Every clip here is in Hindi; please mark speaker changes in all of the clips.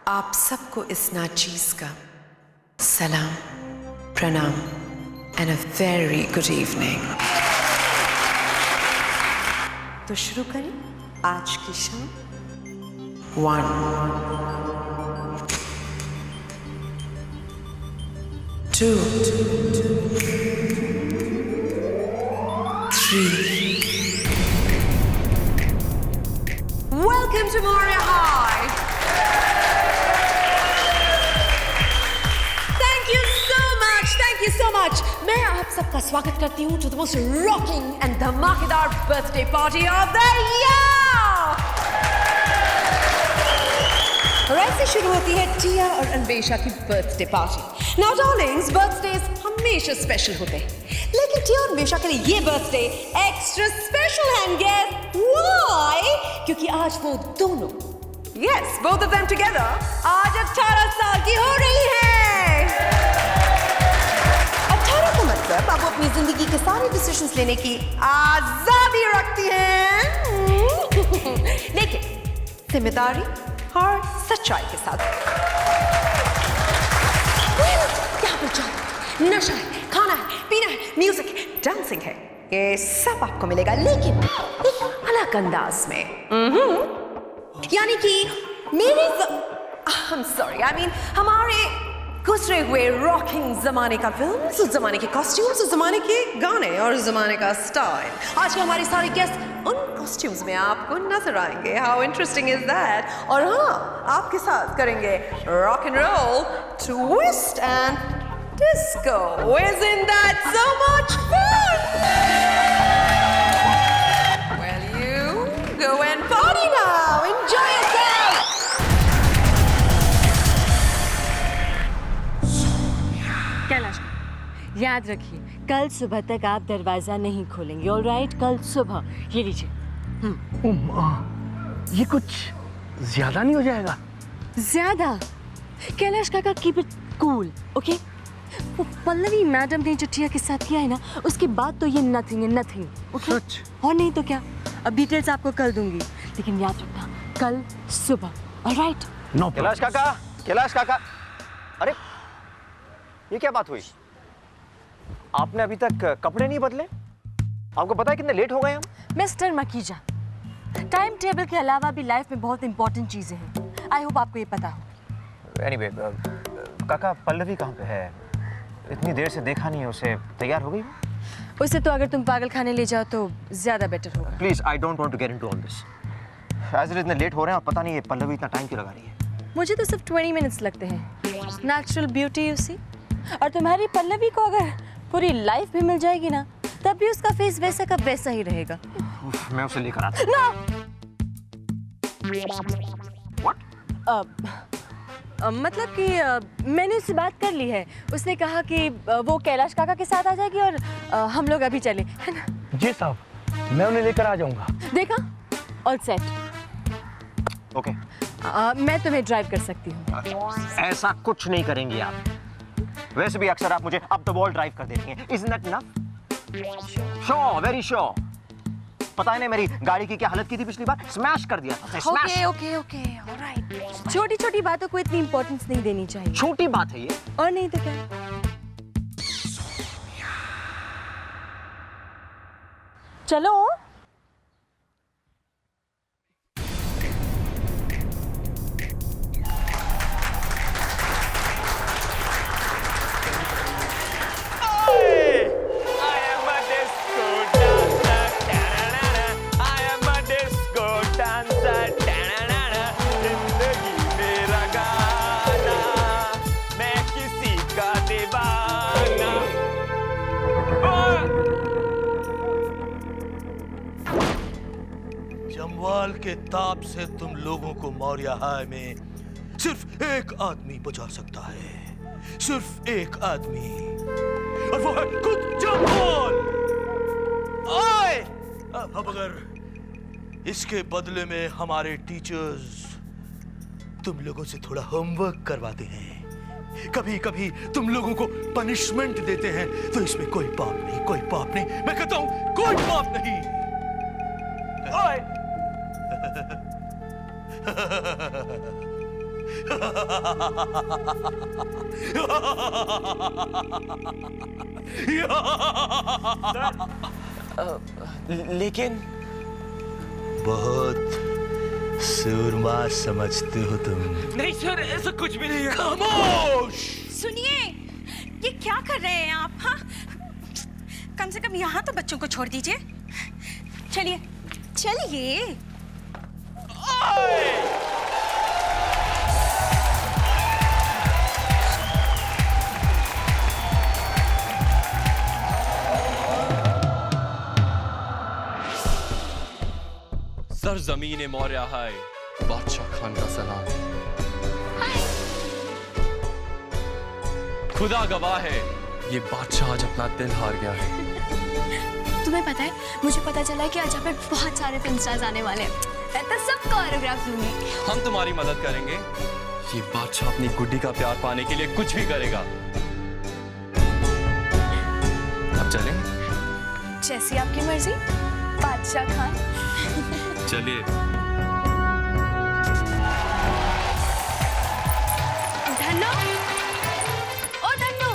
Speaker 1: आप सबको इस नाचीज का सलाम, प्रणाम and a very good evening. तो शुरू करें आज की शाम। 1 2 3 Welcome to Moria High. Thank you so much. मैं आप सबका स्वागत करती हूँ to the most rocking and धमाकेदार birthday party of the year. और ऐसे शुरू होती है टिया और अन्वेषा की birthday party. Now darlings, birthdays हमेशा स्पेशल होते हैं, लेकिन टिया और अन्वेषा के लिए ये बर्थडे एक्स्ट्रा स्पेशल है। And guess why? क्योंकि आज वो दोनों, yes, both of them together, आज 18 साल की हो रही है। मतलब अब वो अपनी जिंदगी के सारे डिसीजंस लेने की आजादी रखती हैं, लेकिन जिम्मेदारी और सच्चाई के साथ। यहाँ पर जादू, नशा है, खाना है, पीना है, म्यूजिक, डांसिंग है, ये सब आपको मिलेगा, लेकिन एक अलग अंदाज में। यानी कि मेरे हमारे गुजरे हुए रॉकिंग जमाने का फिल्म्स, उस जमाने के कॉस्ट्यूम्स, उस जमाने के गाने और उस जमाने का स्टाइल। आज के हमारे सारे गेस्ट उन कॉस्ट्यूम्स में आपको नजर आएंगे। How interesting is that? और हाँ, आपके साथ करेंगे rock and roll, twist and disco. Isn't that so much fun? Well, you go and party now. Enjoy yourself.
Speaker 2: Kailash, याद रखिए कल सुबह तक आप दरवाजा नहीं खोलेंगे। ऑलराइट, कल सुबह। ये लीजिए।
Speaker 3: ये कुछ ज्यादा नहीं हो जाएगा?
Speaker 2: ज्यादा? कैलाश काका, कीप इट कूल, ओके? वो पल्लवी मैडम ने जो टिया के साथ किया है ना, उसके बाद तो ये नथिंग है, नथिंग, ओके?
Speaker 3: सच?
Speaker 2: और नहीं तो क्या। अब डिटेल्स आपको कल दूंगी, लेकिन याद रखना कल सुबह। ऑलराइट?
Speaker 3: नो।
Speaker 4: कैलाश काका, अरे ये क्या बात हुई? आपने अभी तक कपड़े नहीं बदले? आपको पता है कितने लेट हो गए हम?
Speaker 2: मिस्टर मकीजा, टाइम टेबल के अलावा भी लाइफ में बहुत इंपॉर्टेंट चीजें हैं। आई होप आपको ये पता हो।
Speaker 4: एनीवे, काका पल्लवी कहाँ पे है? इतनी देर से देखा नहीं है उसे। तैयार हो गई?
Speaker 2: उसे तो अगर तुम पागल खाने ले जाओ तो ज्यादा बेटर होगा।
Speaker 4: Please, I don't want to get into all this. आज इतने लेट हो रहे हैं और पता नहीं ये पल्लवी इतना टाइम क्यों लगा रही है।
Speaker 2: मुझे तो सिर्फ 20 मिनट्स लगते हैं। Natural beauty you see. और तुम्हारी पल्लवी को अगर पूरी लाइफ भी मिल जाएगी ना, तब भी उसका फेस वैसा का वैसा ही रहेगा।
Speaker 4: मैं उसे लेकर आता हूँ।
Speaker 2: No! मतलब कि मैंने उससे बात कर ली है। उसने कहा कि वो कैलाश काका के साथ आ जाएगी और हम लोग अभी चले, है ना?
Speaker 3: जी साहब, मैं उन्हें लेकर आ जाऊंगा।
Speaker 2: देखा? All set.
Speaker 4: ओके।
Speaker 2: मैं तुम्हें ड्राइव कर सकती हूँ।
Speaker 4: ऐसा कुछ नहीं करेंगी आप। वैसे भी अक्सर आप मुझे अप द वॉल ड्राइव कर देती हैं। Isn't that enough? Sure, very sure. पता है ना मेरी गाड़ी की क्या हालत की थी पिछली बार? स्मैश कर दिया था। स्मैश।
Speaker 2: Okay, alright. छोटी-छोटी बातों को इतनी इंपॉर्टेंस नहीं देनी चाहिए।
Speaker 4: छोटी बात है ये।
Speaker 2: और नहीं तो क्या? चलो।
Speaker 5: जमवाल के ताप से तुम लोगों को मौर्य हाय में सिर्फ एक आदमी बचा सकता है। सिर्फ एक आदमी, और वो है खुद जॉन। ओए! अब अगर इसके बदले में हमारे टीचर्स तुम लोगों से थोड़ा होमवर्क करवाते हैं, कभी कभी तुम लोगों को पनिशमेंट देते हैं, तो इसमें कोई पाप नहीं, कोई पाप नहीं। मैं कहता हूं कोई पाप नहीं। ओए!
Speaker 4: लेकिन
Speaker 5: बहुत सूरमा समझते हो तुम।
Speaker 4: नहीं सर, ऐसा कुछ भी नहीं है।
Speaker 5: खामोश!
Speaker 6: सुनिए, ये क्या कर रहे हैं आप? हाँ, कम से कम यहाँ तो बच्चों को छोड़ दीजिए। चलिए चलिए।
Speaker 7: सरजमीन मौर्य है, बादशाह खान का सलाम। खुदा गवाह है, ये बादशाह आज अपना दिल हार गया है।
Speaker 8: तुम्हें पता है, मुझे पता चला है कि आज यहाँ पे बहुत सारे फिल्म स्टार्स आने वाले हैं। मैं तो सब कोरियोग्राफ दूंगी।
Speaker 7: हम तुम्हारी मदद करेंगे। ये बादशाह अपनी गुड्डी का प्यार पाने के लिए कुछ भी करेगा। अब चलें?
Speaker 8: जैसी आपकी मर्जी, बादशाह खान।
Speaker 7: चलिए।
Speaker 6: धन्नो, ओ धन्नो,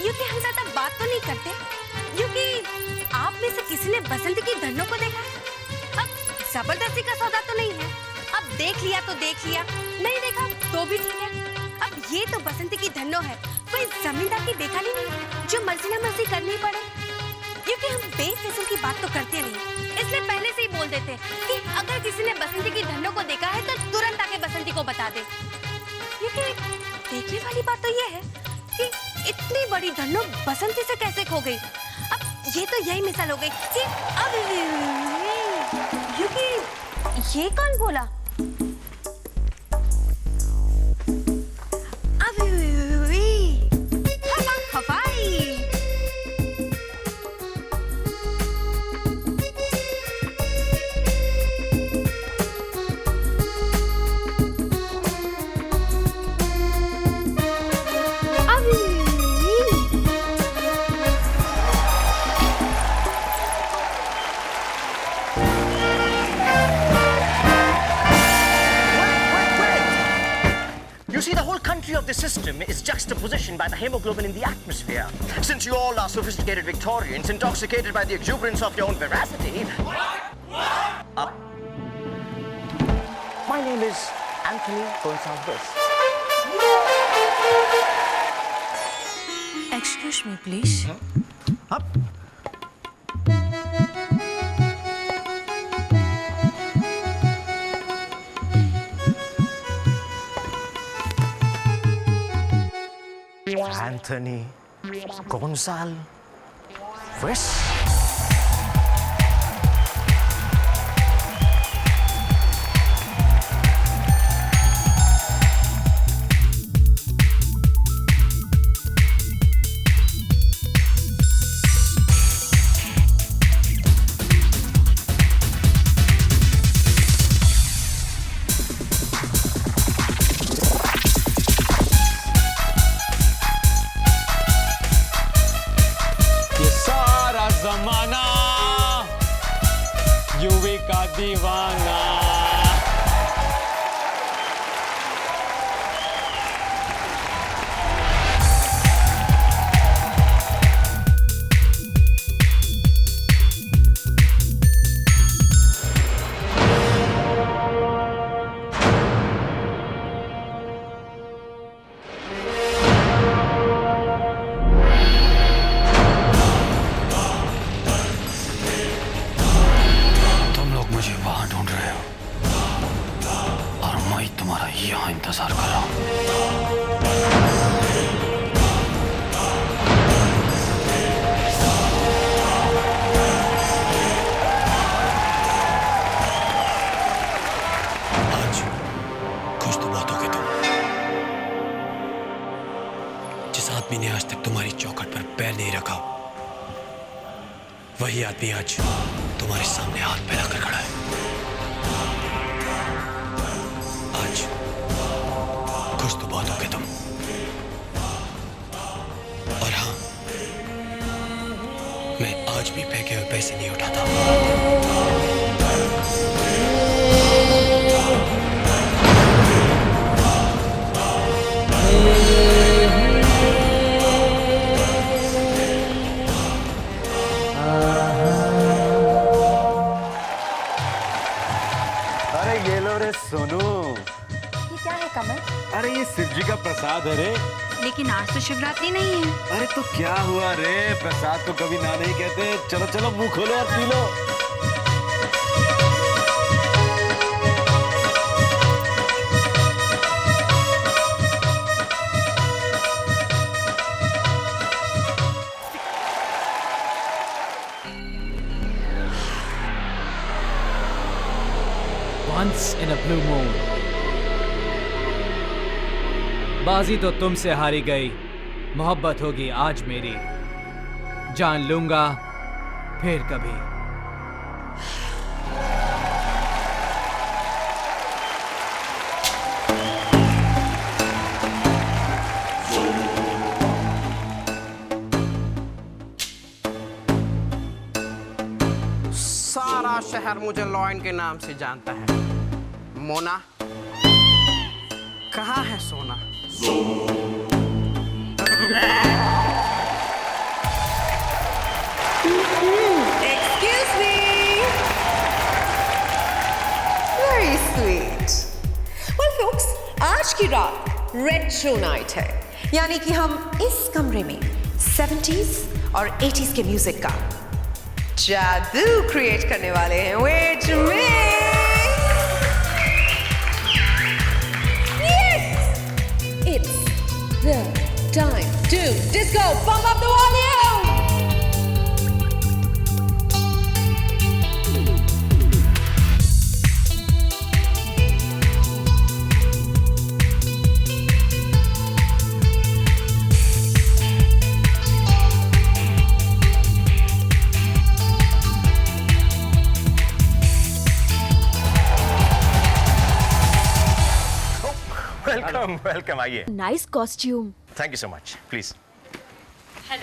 Speaker 6: यूं कि हम ज्यादा बात तो नहीं करते, यूं कि आप में से किसी ने बसंत की धन्नो को देखा है? अब जबरदस्ती का सौदा तो नहीं है। अब देख लिया तो देख लिया, नहीं देखा तो भी ठीक है। अब ये तो बसंत की धन्नो है, कोई जमींदार की बेखानी नहीं जो मर्जी ना मर्जी करनी पड़े। क्योंकि हम बेफिजूल की बात तो करते नहीं, इसलिए पहले से ही बोल देते कि अगर किसी ने बसंती की धन्नो को देखा है तो तुरंत आके बसंती को बता दे। क्योंकि देखने वाली बात तो ये है कि इतनी बड़ी धन्नो बसंती से कैसे खो गई। अब ये तो यही मिसाल हो गई कि अब क्योंकि ये कौन बोला? अब हवाई
Speaker 4: of the system is juxtapositioned by the hemoglobin in the atmosphere. Since you all are sophisticated Victorians, intoxicated by the exuberance of your own veracity... my name is Anthony Gonsalves.
Speaker 2: Excuse me, please.
Speaker 4: Up. Anthony Gonsalves.
Speaker 7: जमाना युवी का दीवाना।
Speaker 3: मुझे वहां ढूंढ रहे हो।
Speaker 7: जिस आदमी ने आज तक तुम्हारी चौखट पर पैर नहीं रखा, वही आदमी आज तुम्हारे सामने हाथ फैलाकर खड़ा है। आज खुश तो बहुत होगे तुम। और हाँ, मैं आज भी फेंके हुए पैसे नहीं उठाता।
Speaker 4: अरे ये लो रे सोनू।
Speaker 2: ये क्या है कमल?
Speaker 9: अरे ये शिव जी का प्रसाद है रे।
Speaker 6: लेकिन आज तो शिवरात्रि नहीं है।
Speaker 9: अरे तो क्या हुआ रे, प्रसाद तो कभी ना नहीं कहते। चलो चलो मुंह खोलो और P low.
Speaker 10: Once in a blue moon. बाजी तो तुमसे हारी गई, मोहब्बत होगी आज मेरी, जान लूंगा फिर कभी।
Speaker 11: सारा शहर मुझे लॉयन के नाम से जानता है। मोना, कहाँ है सोना?
Speaker 1: Excuse me. Very sweet. Well, folks, आज की रात रेट्रो नाइट है, यानी कि हम इस कमरे में 70s और 80s के म्यूजिक का जादू क्रिएट करने वाले हैं। Wait a minute. Yes, it's the time to disco. Pump up the volume.
Speaker 4: Welcome welcome, आइए।
Speaker 2: Nice costume.
Speaker 4: Thank you so much, please.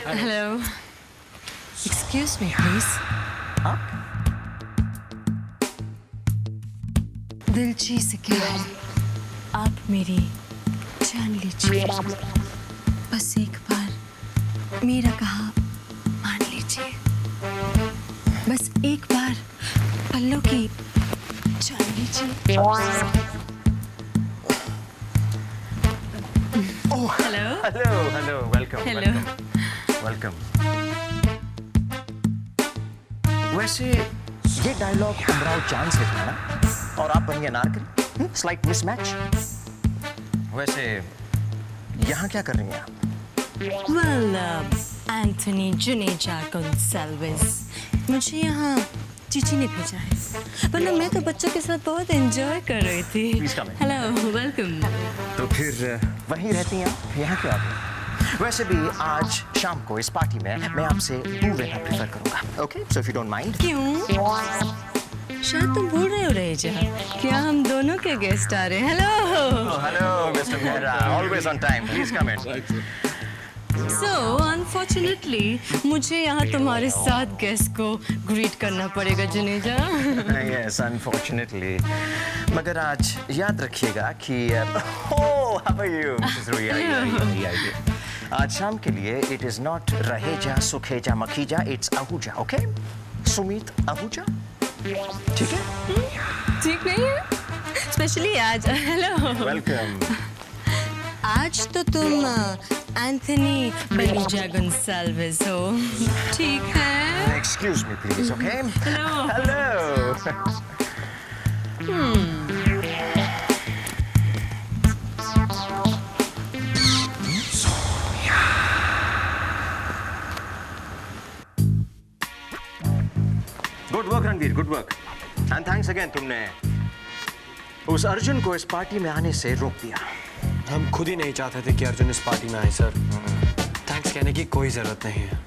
Speaker 2: Hello. Excuse me please. दिल चीज से क्या है, आप मेरी जान लीजिए, बस एक बार मेरा कहा मान लीजिए, बस एक बार पल्लों की जान लीजिए। Hello
Speaker 4: hello hello, welcome
Speaker 2: hello.
Speaker 4: Welcome. वैसे ये डायलॉग उमराव चांद से था ना, और आप बनिए अनारकली। Slight mismatch. वैसे यहाँ क्या कर रही हैं आप?
Speaker 2: Well, एंथनी जुनेजा गोंसाल्विस, मुझे यहाँ चीची ने भेजा है, वरना मैं तो बच्चों के साथ बहुत एंजॉय कर रही थी।
Speaker 4: Please come in.
Speaker 2: Hello, welcome.
Speaker 4: तो फिर वहीं रहती हैं आप, यहाँ क्यों आती? वैसे भी आज शाम को इस पार्टी में मैं आपसे दूर रहना प्रेफर करूँगा। Okay, so if you don't mind.
Speaker 2: क्यों? शायद तुम भूल रहे हो रेजा, क्या हम दोनों के गेस्ट आ रहे हैं? Hello.
Speaker 4: Hello mister Mehra, always on time, please come in.
Speaker 2: So, unfortunately, मुझे यहाँ तुम्हारे साथ गेस्ट को ग्रीट करना पड़ेगा जुनेजा।
Speaker 4: Yes, unfortunately. मगर आज याद रखिएगा कि oh, how are you, Mrs. Ruya? आज शाम के लिए it is not Raheja, Sukheja, Makhija, it's Ahuja, okay? Sumeet Ahuja, ठीक है?
Speaker 2: ठीक नहीं है? स्पेशली आज। हेलो।
Speaker 4: Welcome.
Speaker 2: आज तो तुम एंथनी बेनिजा गोंसाल्विस हो, ठीक है?
Speaker 4: Excuse me, please, okay?
Speaker 2: Hello.
Speaker 4: Hello. Good work, Ranveer, good work. And thanks again, तुमने उस अर्जुन को इस पार्टी में आने से रोक दिया।
Speaker 7: हम खुद ही नहीं चाहते थे कि अर्जुन इस पार्टी में आए सर। थैंक्स कहने की कोई जरूरत नहीं है।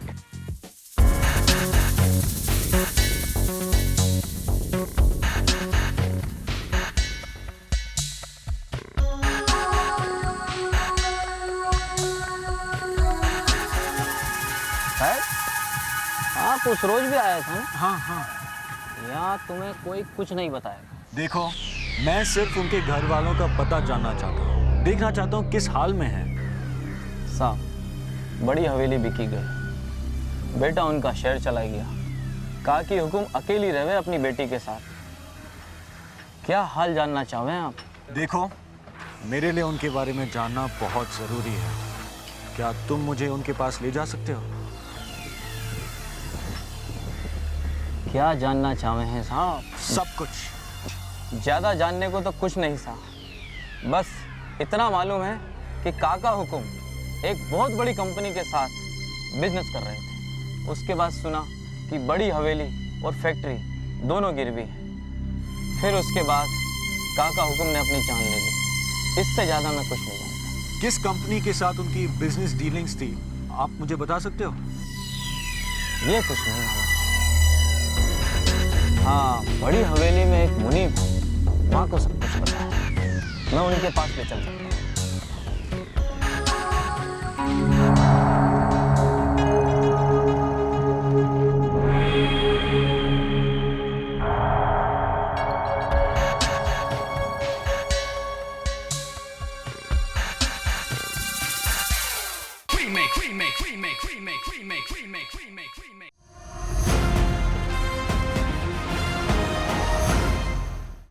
Speaker 12: हाँ कुछ रोज भी आया था ना?
Speaker 9: हाँ हाँ।
Speaker 12: यार तुम्हें कोई कुछ नहीं बताएगा।
Speaker 9: देखो, मैं सिर्फ उनके घर वालों का पता जानना चाहता हूँ, देखना चाहता हूँ किस हाल में है।
Speaker 12: साहब, बड़ी हवेली बिकी गई, बेटा उनका शहर चला गया, कहा कि हुकुम अकेली रहे अपनी बेटी के साथ। क्या हाल जानना चाहे आप?
Speaker 9: देखो, मेरे लिए उनके बारे में जानना बहुत ज़रूरी है। क्या तुम मुझे उनके पास ले जा सकते हो?
Speaker 12: क्या जानना चाहे हैं साहब?
Speaker 9: सब कुछ।
Speaker 12: ज़्यादा जानने को तो कुछ नहीं साहब, बस इतना मालूम है कि काका हुकुम एक बहुत बड़ी कंपनी के साथ बिजनेस कर रहे थे। उसके बाद सुना कि बड़ी हवेली और फैक्ट्री दोनों गिरवी हैं। फिर उसके बाद काका हुकुम ने अपनी जान ले ली। इससे ज़्यादा मैं कुछ नहीं जानता।
Speaker 9: किस कंपनी के साथ उनकी बिजनेस डीलिंग्स थी, आप मुझे बता सकते हो?
Speaker 12: ये कुछ नहीं मालूम। हाँ, बड़ी हवेली में एक मुनीब है, वहाँ को सब कुछ पता है। मैं उनके पास ले चल सकता हूँ।
Speaker 13: remake.